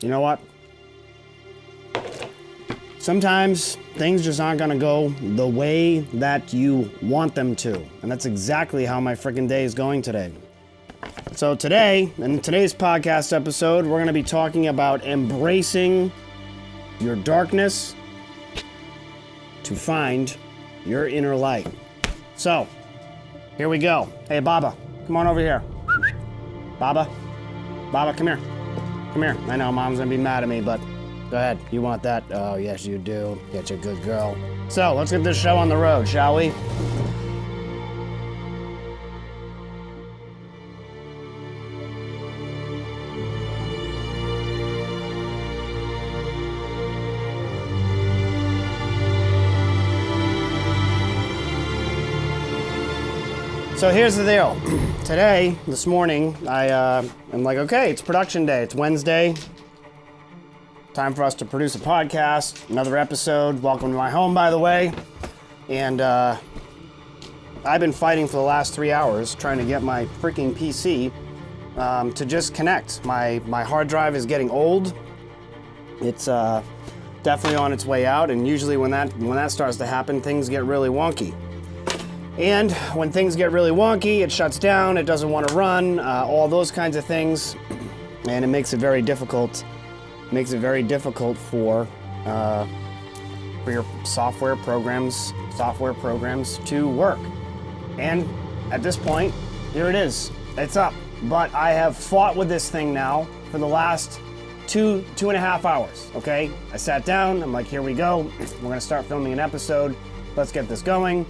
You know what? Sometimes things just aren't gonna go the way that you want them to. And that's exactly how my freaking day is going today. So today, in today's podcast episode, we're gonna be talking about embracing your darkness to find your inner light. So, here we go. Hey, Baba, come on over here. Baba, come here. Come here. I know Mom's gonna be mad at me, but go ahead. You want that? Oh, yes, you do. Get you a good girl. So, let's get this show on the road, shall we? So here's the deal. This morning, I'm like, okay, it's production day. It's Wednesday. Time for us to produce a podcast, another episode. Welcome to my home, by the way. And I've been fighting for the last 3 hours trying to get my freaking PC to just connect. My hard drive is getting old. It's definitely on its way out, and usually when that starts to happen, things get really wonky. And when things get really wonky, it shuts down, it doesn't want to run, all those kinds of things, and it makes it very difficult. For your software programs to work. And at this point, here it is. It's up. But I have fought with this thing now for the last two and a half hours. Okay, I sat down. I'm like, here we go. We're gonna start filming an episode. Let's get this going.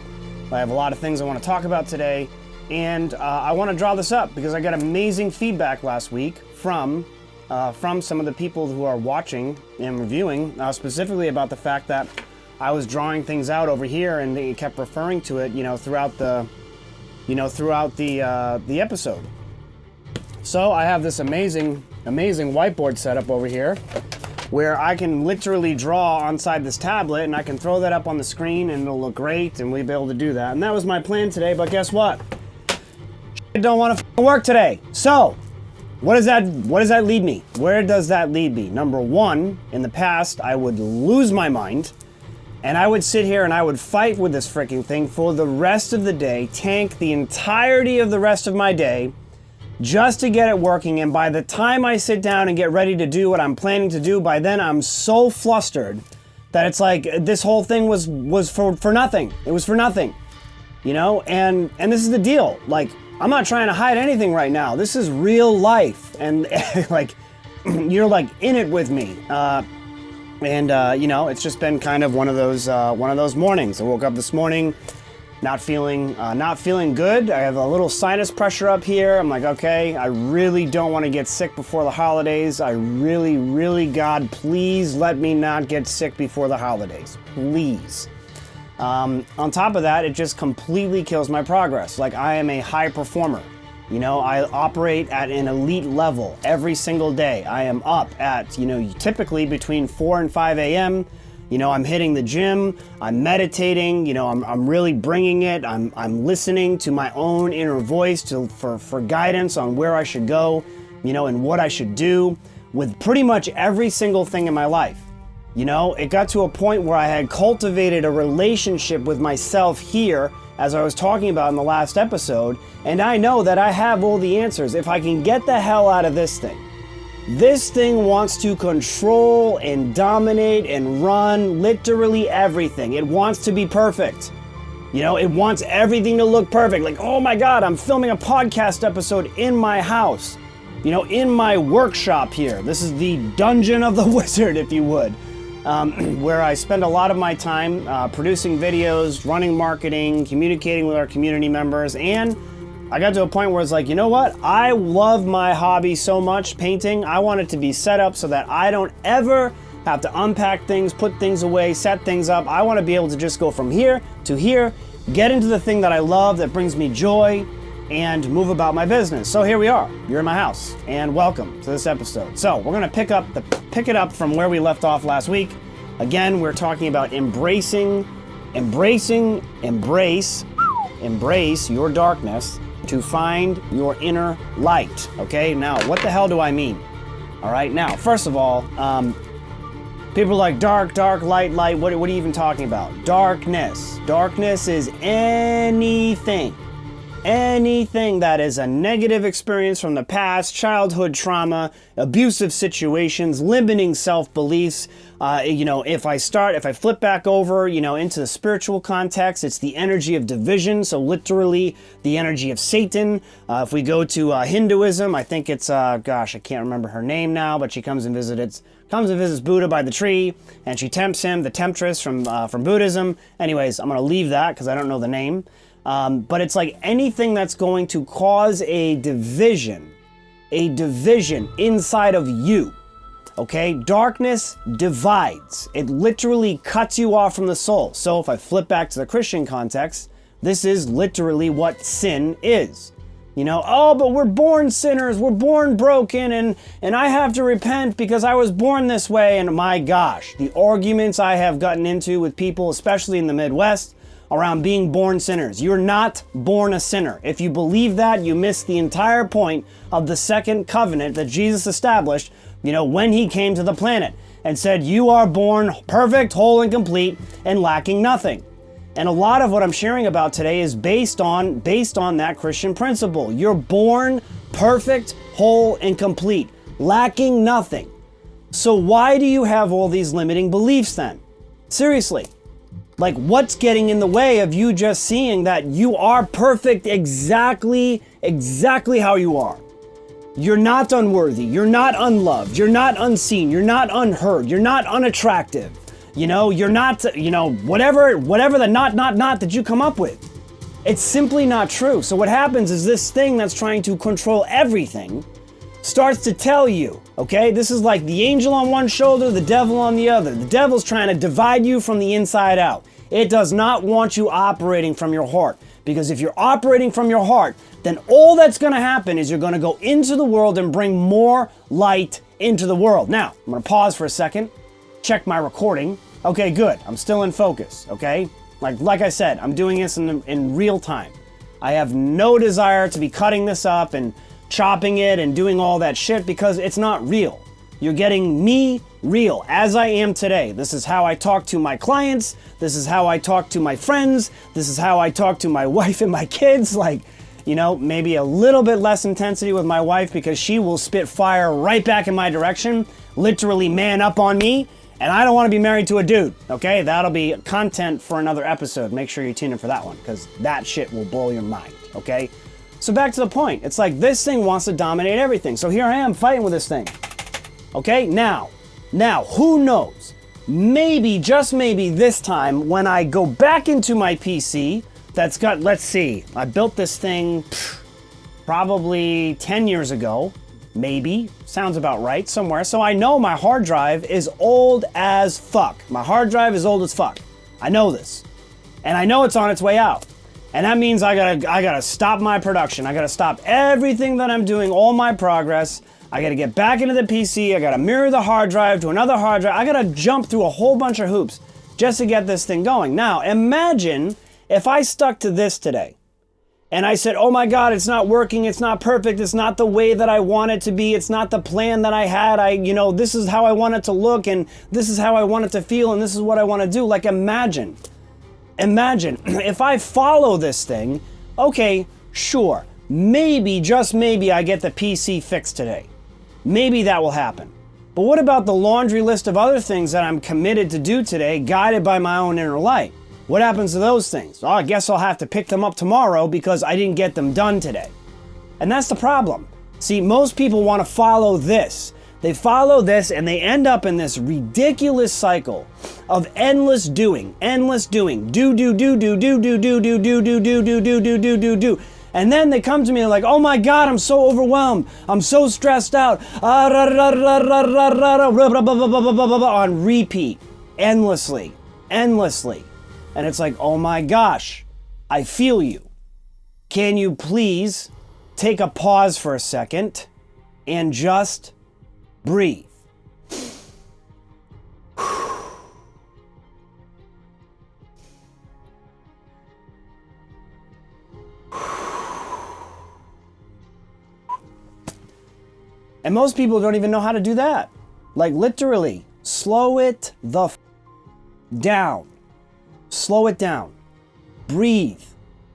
I have a lot of things I want to talk about today, and I want to draw this up because I got amazing feedback last week from some of the people who are watching and reviewing, specifically about the fact that I was drawing things out over here, and they kept referring to it, throughout the episode. So I have this amazing whiteboard set up over here, where I can literally draw onside this tablet, and I can throw that up on the screen and it'll look great, and we'll be able to do that. And that was my plan today, but guess what? I don't want to work today. So, what does that lead me? Where does that lead me? Number one, in the past, I would lose my mind, and I would sit here and I would fight with this freaking thing for the rest of the day, tank the entirety of the rest of my day, just to get it working, and by the time I sit down and get ready to do what I'm planning to do, by then I'm so flustered that it's like this whole thing was for nothing. It was for nothing, and this is the deal. Like, I'm not trying to hide anything right now. This is real life, and like, you're like in it with me. It's just been kind of one of those mornings. I woke up this morning not feeling good. I have a little sinus pressure up here. I'm like, okay, I really don't want to get sick before the holidays. I really, God, please let me not get sick before the holidays. Please. On top of that, it just completely kills my progress. Like, I am a high performer. I operate at an elite level every single day. I am up at, typically between 4 and 5 a.m., I'm hitting the gym, I'm meditating, I'm really bringing it. I'm listening to my own inner voice for guidance on where I should go, and what I should do with pretty much every single thing in my life. It got to a point where I had cultivated a relationship with myself here, as I was talking about in the last episode, and I know that I have all the answers if I can get the hell out of this thing. This thing wants to control and dominate and run literally everything. It wants to be perfect. It wants everything to look perfect. Like, oh my God, I'm filming a podcast episode in my house, in my workshop here. This is the dungeon of the wizard, if you would, where I spend a lot of my time producing videos, running marketing, communicating with our community members, and I got to a point where it's like, you know what? I love my hobby so much, painting. I want it to be set up so that I don't ever have to unpack things, put things away, set things up. I want to be able to just go from here to here, get into the thing that I love, that brings me joy, and move about my business. So here we are. You're in my house, and welcome to this episode. So we're going to pick it up from where we left off last week. Again, we're talking about embrace your darkness to find your inner light. Okay, now what the hell do I mean? All right, now, first of all, people are like, dark, dark, light, light. What are you even talking about? Darkness. Darkness is anything that is a negative experience from the past, childhood trauma, abusive situations, limiting self-beliefs. If I flip back over, into the spiritual context, it's the energy of division. So literally the energy of Satan. If we go to Hinduism, I think it's, I can't remember her name now, but she comes and visits Buddha by the tree, and she tempts him, the temptress from Buddhism. Anyways, I'm going to leave that because I don't know the name. But it's like anything that's going to cause a division inside of you. Okay? Darkness divides. It literally cuts you off from the soul. So if I flip back to the Christian context, this is literally what sin is. But we're born sinners, we're born broken, and I have to repent because I was born this way. And my gosh, the arguments I have gotten into with people, especially in the Midwest, around being born sinners. You're not born a sinner. If you believe that, you miss the entire point of the second covenant that Jesus established, when he came to the planet and said, you are born perfect, whole, and complete, and lacking nothing. And a lot of what I'm sharing about today is based on that Christian principle. You're born perfect, whole, and complete, lacking nothing. So why do you have all these limiting beliefs then? Seriously. Like, what's getting in the way of you just seeing that you are perfect exactly how you are? You're not unworthy. You're not unloved. You're not unseen. You're not unheard. You're not unattractive. You're not, whatever the not that you come up with. It's simply not true. So what happens is this thing that's trying to control everything starts to tell you, okay? This is like the angel on one shoulder, the devil on the other. The devil's trying to divide you from the inside out. It does not want you operating from your heart. Because if you're operating from your heart, then all that's going to happen is you're going to go into the world and bring more light into the world. Now, I'm going to pause for a second, check my recording. Okay, good. I'm still in focus, okay? Like I said, I'm doing this in real time. I have no desire to be cutting this up and chopping it and doing all that shit because it's not real. You're getting me real as I am today. This is how I talk to my clients. This is how I talk to my friends. This is how I talk to my wife and my kids. Maybe a little bit less intensity with my wife because she will spit fire right back in my direction, literally man up on me. And I don't want to be married to a dude, okay? That'll be content for another episode. Make sure you tune in for that one because that shit will blow your mind, okay? So back to the point. It's like this thing wants to dominate everything. So here I am fighting with this thing. Okay, now, who knows? Maybe, just maybe this time when I go back into my PC that's got, let's see, I built this thing probably 10 years ago, maybe, sounds about right, somewhere. So I know my hard drive is old as fuck. My hard drive is old as fuck. I know this. And I know it's on its way out. And that means I gotta stop my production. I gotta stop everything that I'm doing, all my progress. I gotta get back into the PC. I gotta mirror the hard drive to another hard drive. I gotta jump through a whole bunch of hoops just to get this thing going. Now, imagine if I stuck to this today and I said, oh my God, it's not working. It's not perfect. It's not the way that I want it to be. It's not the plan that I had. This is how I want it to look and this is how I want it to feel and this is what I want to do. Like, imagine if I follow this thing, okay, sure, maybe, just maybe I get the PC fixed today. Maybe that will happen. But what about the laundry list of other things that I'm committed to do today, guided by my own inner light? What happens to those things? Well, I guess I'll have to pick them up tomorrow because I didn't get them done today. And that's the problem. See, most people want to follow this. They follow this and they end up in this ridiculous cycle of endless doing. Do. And then they come to me like, oh my God, I'm so overwhelmed. I'm so stressed out. On repeat, endlessly. And it's like, oh my gosh, I feel you. Can you please take a pause for a second and just breathe? And most people don't even know how to do that. Like literally, slow it the down. Slow it down. Breathe,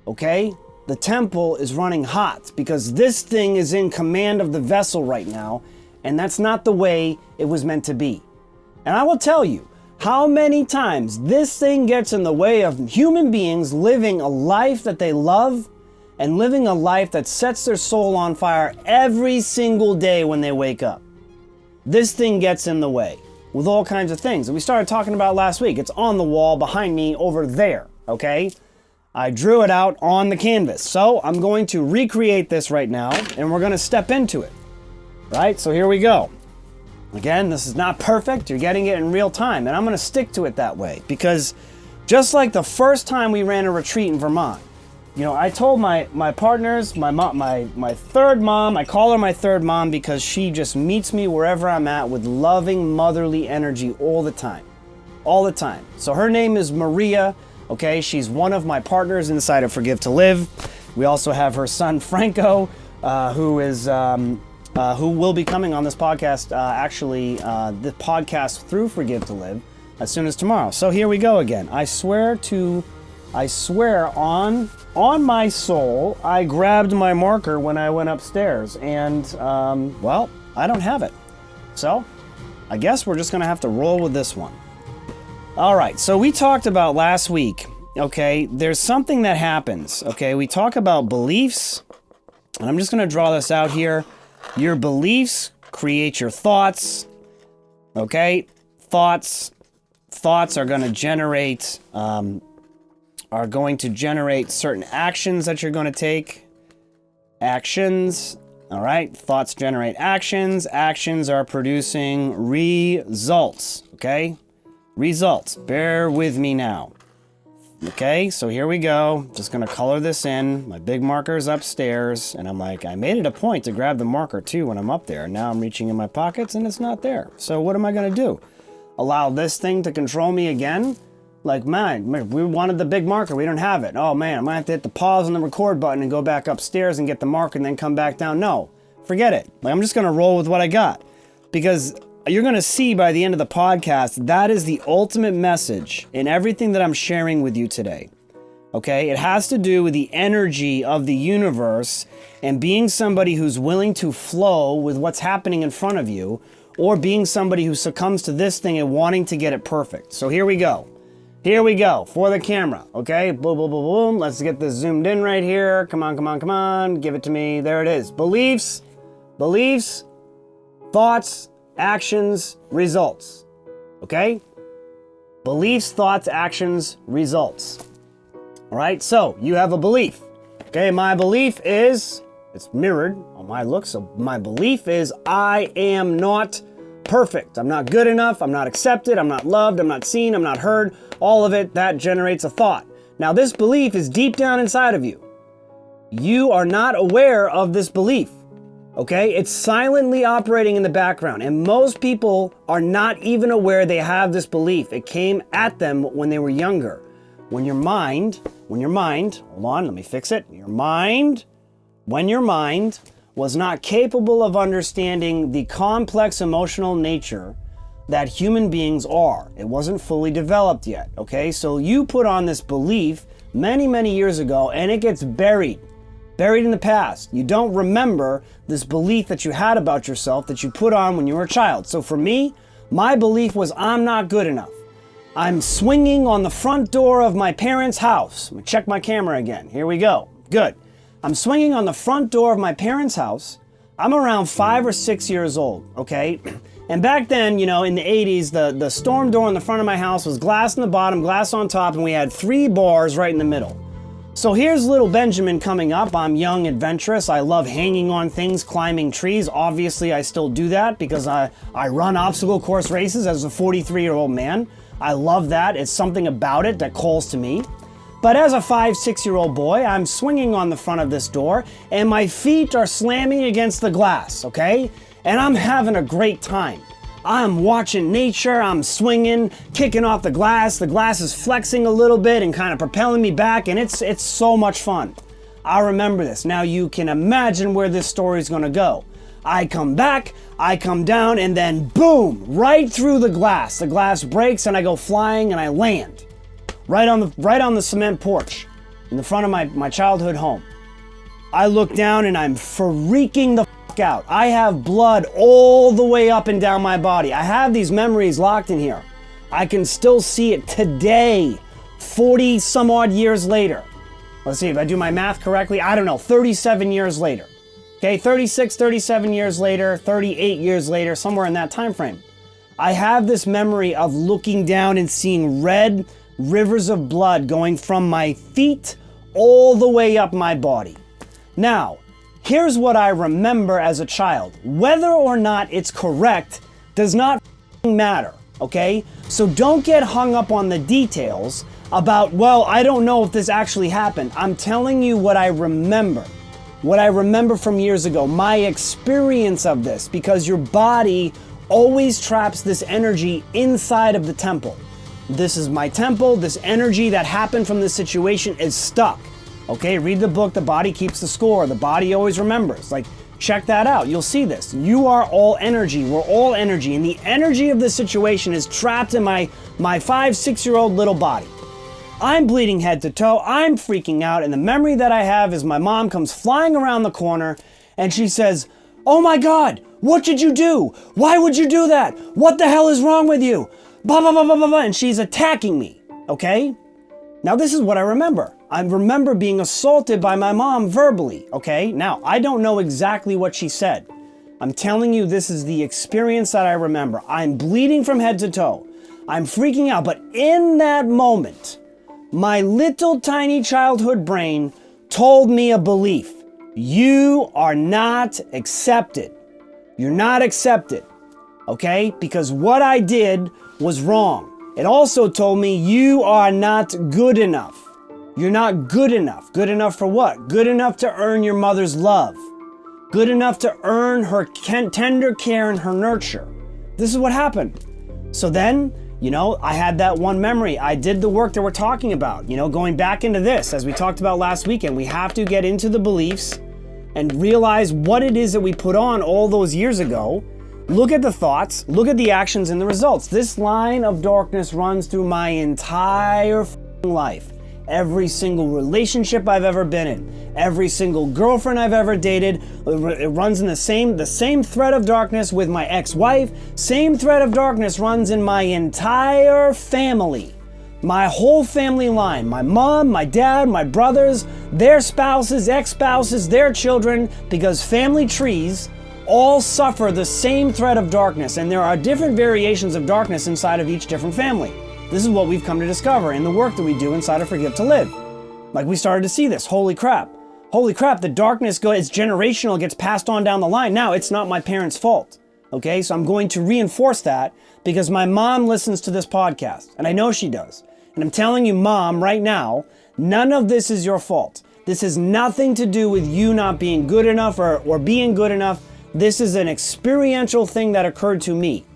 okay? The temple is running hot because this thing is in command of the vessel right now, and that's not the way it was meant to be. And I will tell you how many times this thing gets in the way of human beings living a life that they love and living a life that sets their soul on fire every single day when they wake up. This thing gets in the way with all kinds of things. And we started talking about last week. It's on the wall behind me over there, okay? I drew it out on the canvas. So I'm going to recreate this right now, and we're going to step into it, right? So here we go. Again, this is not perfect. You're getting it in real time, and I'm going to stick to it that way because just like the first time we ran a retreat in Vermont, you know, I told my partners, my third mom, I call her my third mom because she just meets me wherever I'm at with loving motherly energy all the time. All the time. So her name is Maria, okay? She's one of my partners inside of Forgive to Live. We also have her son, Franco, who will be coming on this podcast, the podcast through Forgive to Live as soon as tomorrow. So here we go again. I swear on my soul, I grabbed my marker when I went upstairs and, well, I don't have it. So I guess we're just going to have to roll with this one. All right, so we talked about last week, okay, there's something that happens, okay? We talk about beliefs, and I'm just going to draw this out here. Your beliefs create your thoughts, okay? Thoughts are going to generate certain actions that you're going to take. Actions, all right? Thoughts generate actions. Actions are producing results, okay? Results. Bear with me now. Okay, so here we go. Just going to color this in. My big marker's upstairs, and I'm like, I made it a point to grab the marker too when I'm up there. Now I'm reaching in my pockets, and it's not there. So what am I going to do? Allow this thing to control me again? Like, man, we wanted the big marker. We don't have it. Oh, man, I'm going to have to hit the pause on the record button and go back upstairs and get the marker and then come back down. No, forget it. Like, I'm just going to roll with what I got. Because you're going to see by the end of the podcast, that is the ultimate message in everything that I'm sharing with you today. Okay? It has to do with the energy of the universe and being somebody who's willing to flow with what's happening in front of you, or being somebody who succumbs to this thing and wanting to get it perfect. So here we go. Here we go for the camera, okay? Boom, boom, boom, boom. Let's get this zoomed in right here. Come on, come on, come on. Give it to me. There it is. Beliefs, thoughts, actions, results, okay? Beliefs, thoughts, actions, results. All right, so you have a belief, okay? My belief is, it's mirrored on my look, so my belief is I am not perfect. I'm not good enough. I'm not accepted. I'm not loved. I'm not seen. I'm not heard. All of it, that generates a thought. Now, this belief is deep down inside of you. You are not aware of this belief, okay? It's silently operating in the background, and most people are not even aware they have this belief. It came at them when they were younger. When your mind, hold on, let me fix it. When your mind was not capable of understanding the complex emotional nature that human beings are. It wasn't fully developed yet, okay? So you put on this belief many, many years ago, and it gets buried in the past. You don't remember this belief that you had about yourself that you put on when you were a child. So for me, my belief was I'm not good enough. I'm swinging on the front door of my parents' house. Let me check my camera again. Here we go. Good. I'm swinging on the front door of my parents' house. I'm around 5 or 6 years old, okay? And back then, you know, in the 80s, the storm door in the front of my house was glass on the bottom, glass on top, and we had 3 bars right in the middle. So here's little Benjamin coming up. I'm young, adventurous. I love hanging on things, climbing trees. Obviously, I still do that because I run obstacle course races as a 43-year-old man. I love that. It's something about it that calls to me. But as a 5-6-year-old boy, I'm swinging on the front of this door and my feet are slamming against the glass, okay? And I'm having a great time. I'm watching nature, I'm swinging, kicking off the glass. The glass is flexing a little bit and kind of propelling me back, and it's so much fun. I remember this. Now you can imagine where this story is going to go. I come back, I come down, and then boom, right through the glass. The glass breaks and I go flying and I land right on the cement porch in the front of my childhood home. I look down and I'm freaking the fuck out. I have blood all the way up and down my body. I have these memories locked in here. I can still see it today, 40 some odd years later. Let's see if I do my math correctly. I don't know, 37 years later. Okay, 36, 37 years later, 38 years later, somewhere in that time frame. I have this memory of looking down and seeing red rivers of blood going from my feet all the way up my body. Now, here's what I remember as a child. Whether or not it's correct does not matter, okay? So don't get hung up on the details about, well, I don't know if this actually happened. I'm telling you what I remember. What I remember from years ago, my experience of this, because your body always traps this energy inside of the temple. This is my temple. This energy that happened from this situation is stuck. Okay, read the book, The Body Keeps the Score. The body always remembers. Like, check that out. You'll see this. You are all energy. We're all energy. And the energy of this situation is trapped in my 5-6-year-old little body. I'm bleeding head to toe. I'm freaking out. And the memory that I have is my mom comes flying around the corner and she says, "Oh my God, what did you do? Why would you do that? What the hell is wrong with you?" Blah, blah, blah, blah, blah, blah. And she's attacking me. Okay? Now, this is what I remember. I remember being assaulted by my mom verbally, okay? Now, I don't know exactly what she said. I'm telling you, this is the experience that I remember. I'm bleeding from head to toe. I'm freaking out. But in that moment, my little tiny childhood brain told me a belief. You are not accepted. You're not accepted, okay? Because what I did was wrong. It also told me you are not good enough. You're not good enough. Good enough for what? Good enough to earn your mother's love. Good enough to earn her tender care and her nurture. This is what happened. So then, I had that one memory. I did the work that we're talking about. Going back into this, as we talked about last weekend, we have to get into the beliefs and realize what it is that we put on all those years ago. Look at the thoughts, look at the actions and the results. This line of darkness runs through my entire life. Every single relationship I've ever been in, every single girlfriend I've ever dated, it runs in the same thread of darkness with my ex-wife. Same thread of darkness runs in my entire family. My whole family line, my mom, my dad, my brothers, their spouses, ex-spouses, their children, because family trees all suffer the same thread of darkness, and there are different variations of darkness inside of each different family. This is what we've come to discover in the work that we do inside of Forgive to Live. Like, we started to see this. Holy crap, the darkness it's generational, it gets passed on down the line. Now, it's not my parents' fault. Okay, so I'm going to reinforce that because my mom listens to this podcast, and I know she does. And I'm telling you, Mom, right now, none of this is your fault. This has nothing to do with you not being good enough or being good enough. This is an experiential thing that occurred to me.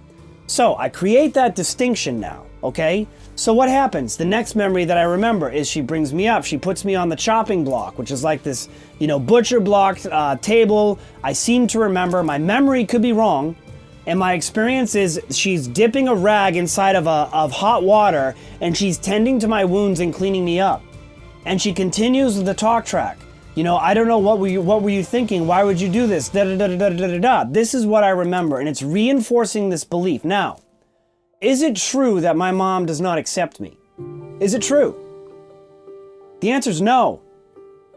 So I create that distinction now, okay? So what happens? The next memory that I remember is she brings me up. She puts me on the chopping block, which is like this, butcher block table. I seem to remember. My memory could be wrong. And my experience is she's dipping a rag inside of hot water and she's tending to my wounds and cleaning me up. And she continues with the talk track. I don't know, what were you thinking? Why would you do this? Da, da, da, da, da, da, da. This is what I remember, and it's reinforcing this belief. Now, is it true that my mom does not accept me? Is it true? The answer is no.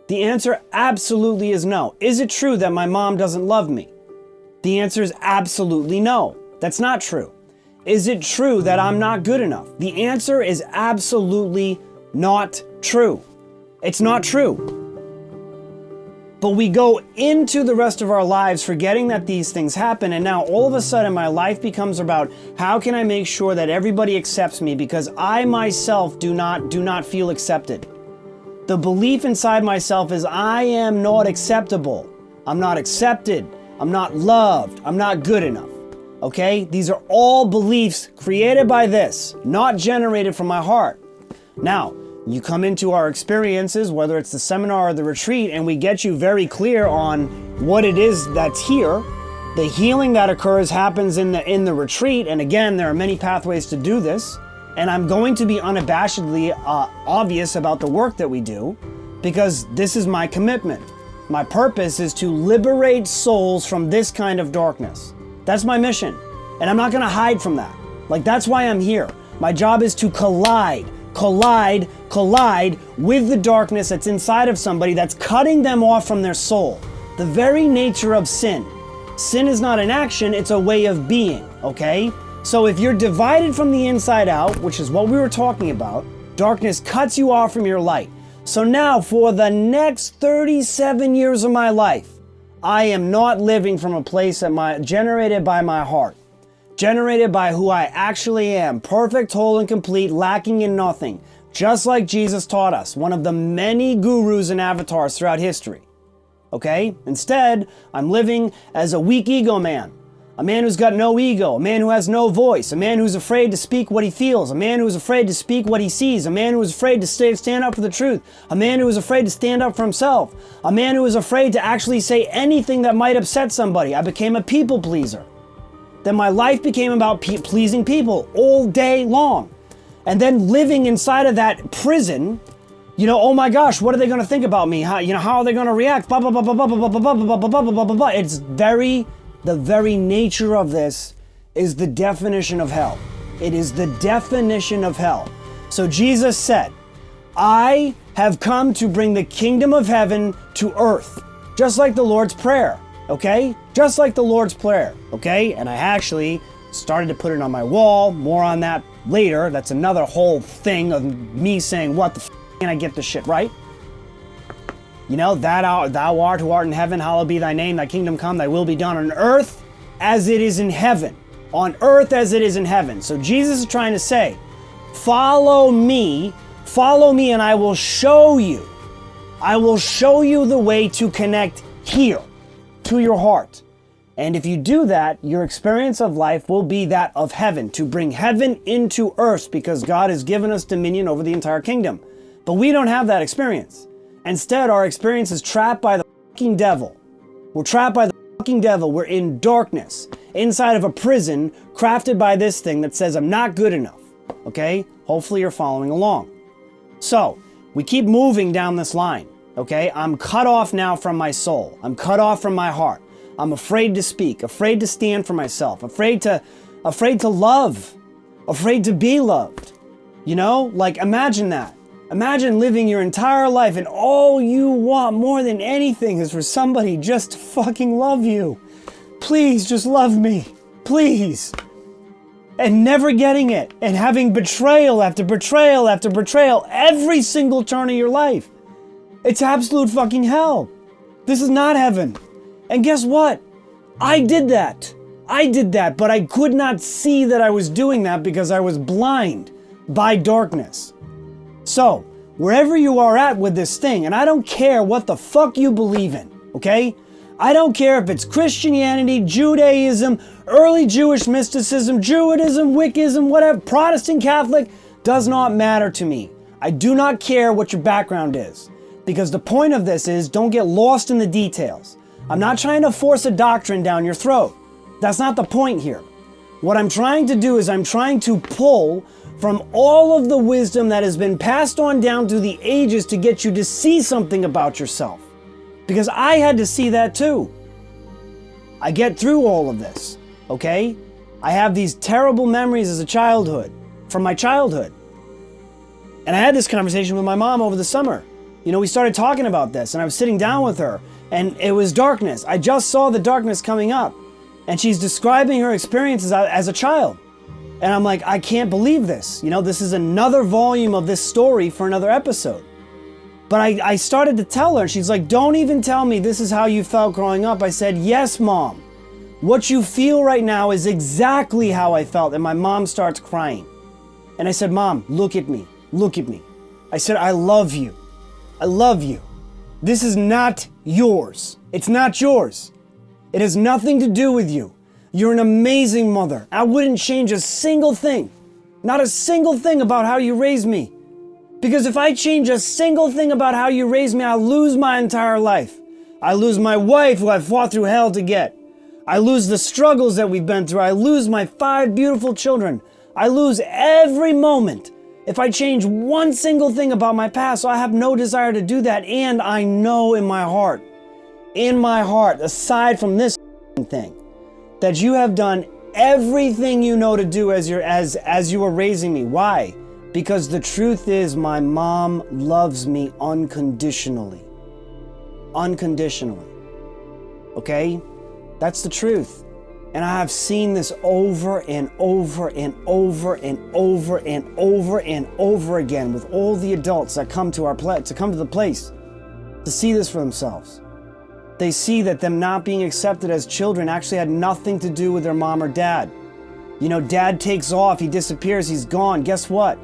The answer absolutely is no. Is it true that my mom doesn't love me? The answer is absolutely no. That's not true. Is it true that I'm not good enough? The answer is absolutely not true. It's not true. But we go into the rest of our lives forgetting that these things happen, and now all of a sudden my life becomes about how can I make sure that everybody accepts me because I myself do not feel accepted. The belief inside myself is I am not acceptable. I'm not accepted. I'm not loved. I'm not good enough. Okay? These are all beliefs created by this, not generated from my heart. Now, you come into our experiences, whether it's the seminar or the retreat, and we get you very clear on what it is that's here. The healing that occurs happens in the retreat. And again, there are many pathways to do this. And I'm going to be unabashedly obvious about the work that we do, because this is my commitment. My purpose is to liberate souls from this kind of darkness. That's my mission. And I'm not going to hide from that. Like, that's why I'm here. My job is to collide with the darkness that's inside of somebody that's cutting them off from their soul. The very nature of sin. Sin is not an action, it's a way of being, okay? So if you're divided from the inside out, which is what we were talking about, darkness cuts you off from your light. So now for the next 37 years of my life, I am not living from a place generated by my heart, generated by who I actually am, perfect, whole, and complete, lacking in nothing, just like Jesus taught us, one of the many gurus and avatars throughout history. Okay? Instead, I'm living as a weak ego man. A man who's got no ego, a man who has no voice, a man who's afraid to speak what he feels, a man who's afraid to speak what he sees, a man who is afraid to stand up for the truth, a man who is afraid to stand up for himself, a man who is afraid to actually say anything that might upset somebody. I became a people pleaser. Then my life became about pleasing people all day long. And then living inside of that prison, oh my gosh, what are they going to think about me? How are they going to react? Blah, blah, blah, blah, blah, blah, blah, blah, blah, blah, blah, blah, blah. It's the very nature of this is the definition of hell. It is the definition of hell. So Jesus said, I have come to bring the kingdom of heaven to earth. Just like the Lord's Prayer, okay? Just like the Lord's Prayer, okay? And I actually started to put it on my wall. More on that later. That's another whole thing of me saying, what the f*** can I get this shit right? Thou art who art in heaven, hallowed be thy name, thy kingdom come, thy will be done on earth as it is in heaven. On earth as it is in heaven. So Jesus is trying to say, follow me, and I will show you. I will show you the way to connect here, to your heart. And if you do that, your experience of life will be that of heaven, to bring heaven into earth, because God has given us dominion over the entire kingdom. But we don't have that experience. Instead, our experience is trapped by the fucking devil. We're trapped by the fucking devil. We're in darkness, inside of a prison crafted by this thing that says I'm not good enough. Okay? Hopefully you're following along. So, we keep moving down this line. Okay? I'm cut off now from my soul. I'm cut off from my heart. I'm afraid to speak, afraid to stand for myself, afraid to love, afraid to be loved. Imagine that. Imagine living your entire life and all you want more than anything is for somebody just to fucking love you. Please, just love me. Please. And never getting it. And having betrayal after betrayal after betrayal every single turn of your life. It's absolute fucking hell. This is not heaven. And guess what? I did that, but I could not see that I was doing that because I was blind by darkness. So, wherever you are at with this thing, and I don't care what the fuck you believe in, okay? I don't care if it's Christianity, Judaism, early Jewish mysticism, Druidism, Wiccanism, whatever, Protestant, Catholic, does not matter to me. I do not care what your background is, because the point of this is don't get lost in the details. I'm not trying to force a doctrine down your throat. That's not the point here. What I'm trying to do is I'm trying to pull from all of the wisdom that has been passed on down through the ages to get you to see something about yourself. Because I had to see that too. I get through all of this, okay? I have these terrible memories from my childhood. And I had this conversation with my mom over the summer. We started talking about this and I was sitting down with her and it was darkness. I just saw the darkness coming up and she's describing her experiences as a child. And I'm like, I can't believe this. This is another volume of this story for another episode. But I started to tell her, and she's like, don't even tell me this is how you felt growing up. I said, yes, Mom. What you feel right now is exactly how I felt. And my mom starts crying. And I said, Mom, look at me. Look at me. I said, I love you. I love you. This is not yours. It's not yours. It has nothing to do with you. You're an amazing mother. I wouldn't change a single thing. Not a single thing about how you raised me. Because if I change a single thing about how you raised me, I'll lose my entire life. I lose my wife, who I fought through hell to get. I lose the struggles that we've been through. I lose my 5 beautiful children. I lose every moment. If I change one single thing about my past, so I have no desire to do that. And I know in my heart, aside from this thing, that you have done everything you know to do as you were raising me. Why? Because the truth is, my mom loves me unconditionally. Unconditionally. Okay? That's the truth. And I have seen this over and over and over and over and over and over again with all the adults that come to the place to see this for themselves. They see that them not being accepted as children actually had nothing to do with their mom or dad. You know, dad takes off, he disappears, he's gone. Guess what?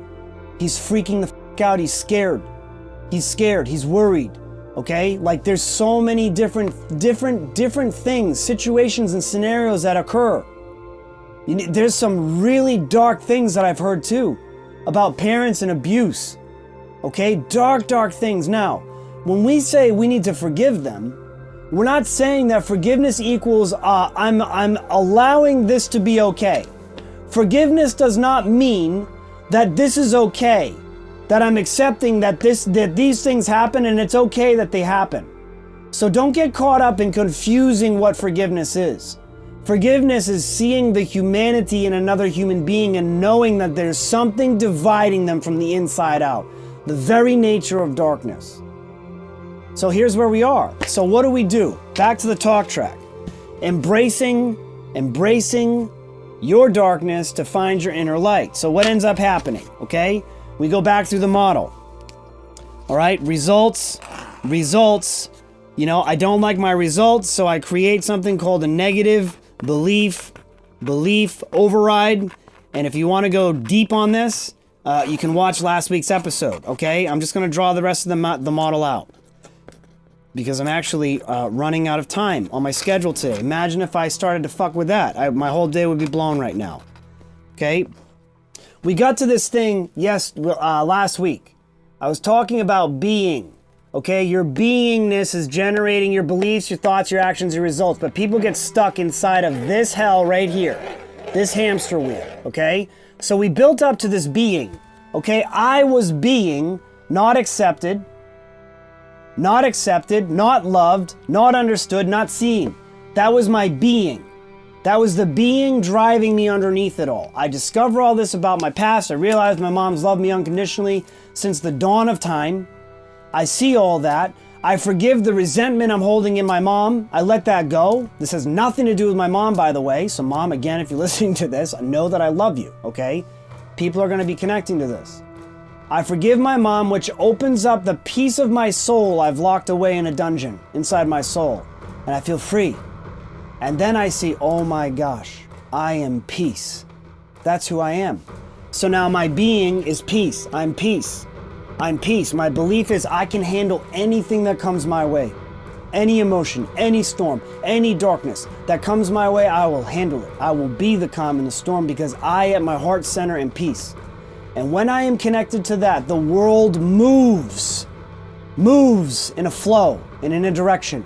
He's freaking the f*** out. He's scared. He's scared. He's worried. Okay? Like there's so many different things, situations and scenarios that occur. There's some really dark things that I've heard too about parents and abuse. Okay? Dark things. Now, when we say we need to forgive them, we're not saying that forgiveness equals I'm allowing this to be okay. Forgiveness does not mean that this is okay, that I'm accepting that these things happen and it's okay that they happen. So don't get caught up in confusing what forgiveness is. Forgiveness is seeing the humanity in another human being and knowing that there's something dividing them from the inside out, the very nature of darkness. So here's where we are. So what do? Back to the talk track. Embracing your darkness to find your inner light. So what ends up happening? Okay? We go back through the model. All right? Results. You know, I don't like my results, so I create something called a negative belief override. And if you want to go deep on this, you can watch last week's episode. Okay? I'm just going to draw the rest of the model out, because I'm actually running out of time on my schedule today. Imagine if I started to fuck with that. My whole day would be blown right now. Okay? We got to this thing, last week. I was talking about being. Okay? Your beingness is generating your beliefs, your thoughts, your actions, your results. But people get stuck inside of this hell right here. This hamster wheel. Okay? So we built up to this being. Okay? I was being not accepted, not loved, not understood, not seen. That was my being. That was the being driving me underneath it all. I discover all this about my past. I realize my mom's loved me unconditionally since the dawn of time. I see all that. I forgive the resentment I'm holding in my mom. I let that go. This has nothing to do with my mom, by the way. So mom, again, if you're listening to this, know that I love you, okay? People are going to be connecting to this. I forgive my mom, which opens up the piece of my soul I've locked away in a dungeon inside my soul. And I feel free. And then I see, oh my gosh, I am peace. That's who I am. So now my being is peace. I'm peace. I'm peace. My belief is I can handle anything that comes my way. Any emotion, any storm, any darkness that comes my way, I will handle it. I will be the calm in the storm because I, at my heart center, am peace. And when I am connected to that, the world moves in a flow and in a direction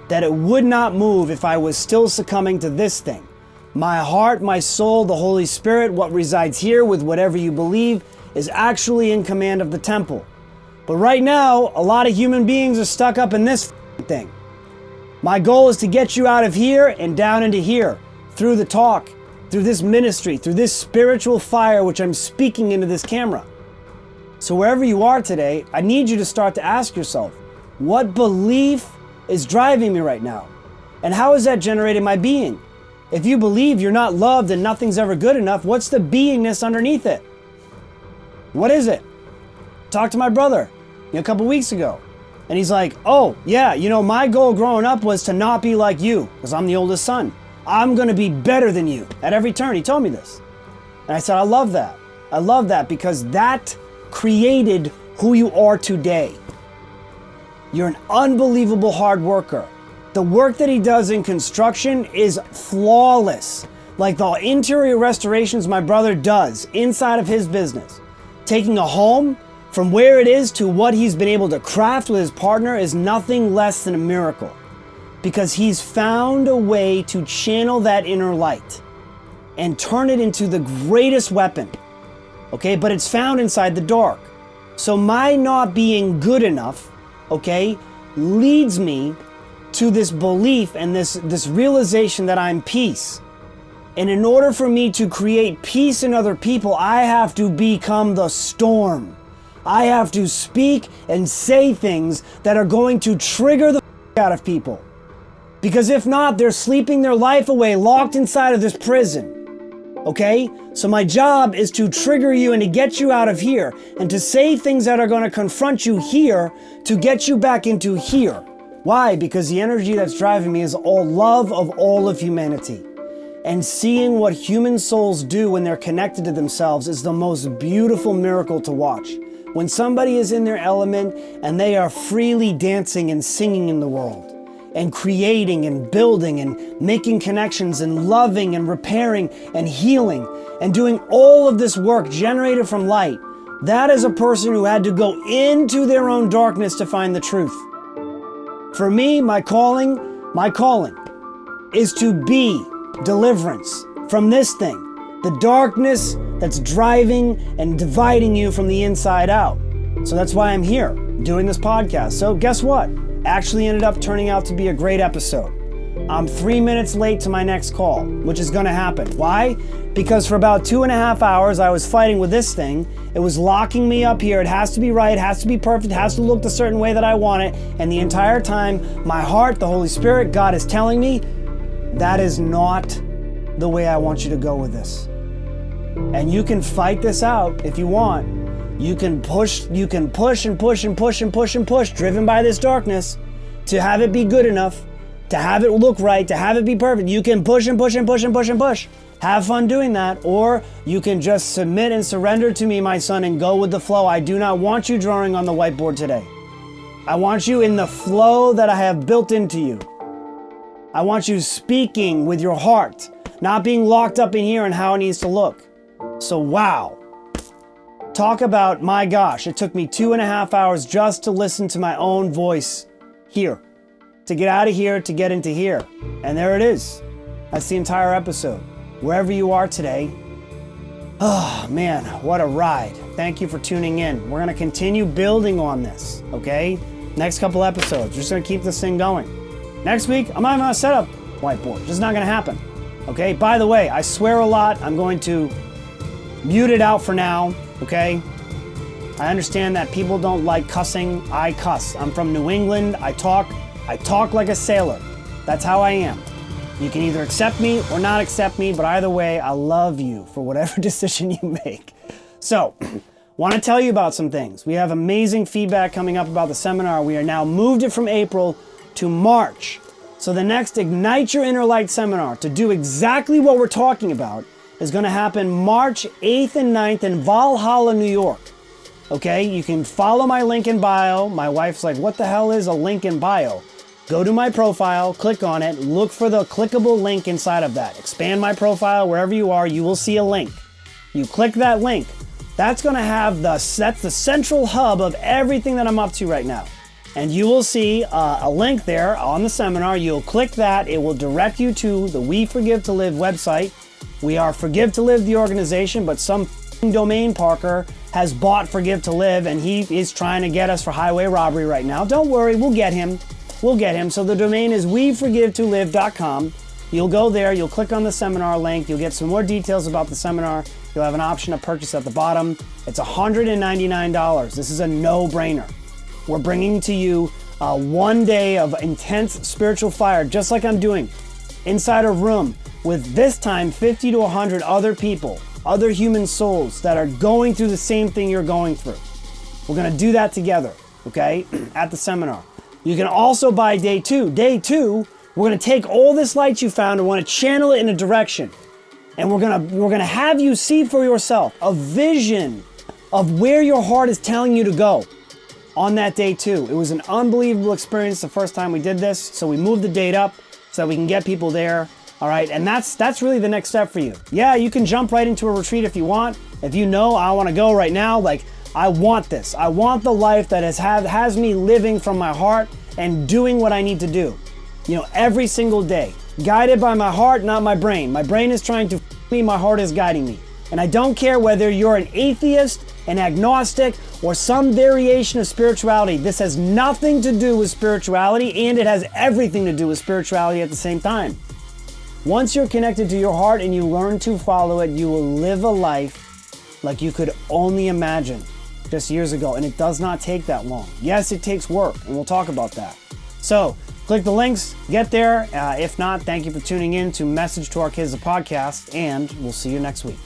that it would not move if I was still succumbing to this thing. My heart, my soul, the Holy Spirit, what resides here with whatever you believe, is actually in command of the temple. But right now, a lot of human beings are stuck up in this thing. My goal is to get you out of here and down into here, through the talk, through this ministry, through this spiritual fire which I'm speaking into this camera. So wherever you are today, I need you to start to ask yourself, what belief is driving me right now? And how is that generating my being? If you believe you're not loved and nothing's ever good enough, what's the beingness underneath it? What is it? Talked to my brother a couple weeks ago. And he's like, oh, yeah, my goal growing up was to not be like you, because I'm the oldest son. I'm going to be better than you at every turn. He told me this. And I said, I love that. I love that because that created who you are today. You're an unbelievable hard worker. The work that he does in construction is flawless. Like the interior restorations my brother does inside of his business. Taking a home from where it is to what he's been able to craft with his partner is nothing less than a miracle. because he's found a way to channel that inner light and turn it into the greatest weapon. Okay, but it's found inside the dark. So my not being good enough, okay, leads me to this belief and this realization that I'm peace. And in order for me to create peace in other people, I have to become the storm. I have to speak and say things that are going to trigger the out of people. Because if not, they're sleeping their life away, locked inside of this prison. Okay? So my job is to trigger you and to get you out of here and to say things that are going to confront you here to get you back into here. Why? Because the energy that's driving me is all love of all of humanity. And seeing what human souls do when they're connected to themselves is the most beautiful miracle to watch. When somebody is in their element and they are freely dancing and singing in the world, and creating and building and making connections and loving and repairing and healing and doing all of this work generated from light, that is a person who had to go into their own darkness to find the truth. For me, my calling is to be deliverance from this thing, the darkness that's driving and dividing you from the inside out. So that's why I'm here doing this podcast. So guess what? Actually ended up turning out to be a great episode. I'm 3 minutes late to my next call, which is going to happen. Why? Because for about 2.5 hours, I was fighting with this thing. It was locking me up here. It has to be right, it has to be perfect, it has to look the certain way that I want it. And the entire time, my heart, the Holy Spirit, God is telling me, that is not the way I want you to go with this. And you can fight this out if you want. You can push and push and push and push and push and push, driven by this darkness, to have it be good enough, to have it look right, to have it be perfect. You can push and push and push and push and push. Have fun doing that. Or you can just submit and surrender to me, my son, and go with the flow. I do not want you drawing on the whiteboard today. I want you in the flow that I have built into you. I want you speaking with your heart, not being locked up in here and how it needs to look. So wow. Talk about, my gosh, it took me 2.5 hours just to listen to my own voice here. To get out of here, to get into here. And there it is. That's the entire episode. Wherever you are today. Oh man, what a ride. Thank you for tuning in. We're going to continue building on this, okay? Next couple episodes. We're just going to keep this thing going. Next week, I'm not even going to set up whiteboard. It's just not going to happen. Okay? By the way, I swear a lot. I'm going to mute it out for now. Okay? I understand that people don't like cussing. I cuss. I'm from New England. I talk like a sailor. That's how I am. You can either accept me or not accept me, but either way, I love you for whatever decision you make. So, want to tell you about some things. We have amazing feedback coming up about the seminar. We are now moved it from April to March. So the next Ignite Your Inner Light seminar to do exactly what we're talking about is going to happen March 8th and 9th in Valhalla, New York. Okay, you can follow my link in bio. My wife's like, what the hell is a link in bio? Go to my profile, click on it, look for the clickable link inside of that. Expand my profile, wherever you are, you will see a link. You click that link. That's going to have that's the central hub of everything that I'm up to right now. And you will see a link there on the seminar. You'll click that. It will direct you to the We Forgive to Live website. We are Forgive to Live, the organization, but some domain parker has bought Forgive to Live, and he is trying to get us for highway robbery right now. Don't worry, we'll get him. We'll get him. So the domain is weforgivetolive.com. You'll go there, you'll click on the seminar link, you'll get some more details about the seminar. You'll have an option to purchase at the bottom. It's $199. This is a no-brainer. We're bringing to you 1 day of intense spiritual fire, just like I'm doing, inside a room with this time 50 to 100 other people, other human souls that are going through the same thing you're going through. We're going to do that together, okay, at the seminar. You can also buy day two. Day two, we're going to take all this light you found and want to channel it in a direction. And we're going to have you see for yourself a vision of where your heart is telling you to go on that day two. It was an unbelievable experience the first time we did this, so we moved the date up so that we can get people there. All right, and that's really the next step for you. Yeah, you can jump right into a retreat if you want. If you know, I want to go right now, like, I want this. I want the life that has me living from my heart and doing what I need to do. every single day. Guided by my heart, not my brain. My brain is trying to f me, my heart is guiding me. And I don't care whether you're an atheist, an agnostic, or some variation of spirituality. This has nothing to do with spirituality, and it has everything to do with spirituality at the same time. Once you're connected to your heart and you learn to follow it, you will live a life like you could only imagine just years ago. And it does not take that long. Yes, it takes work, and we'll talk about that. So click the links, get there. If not, thank you for tuning in to Message to Our Kids, the podcast, and we'll see you next week.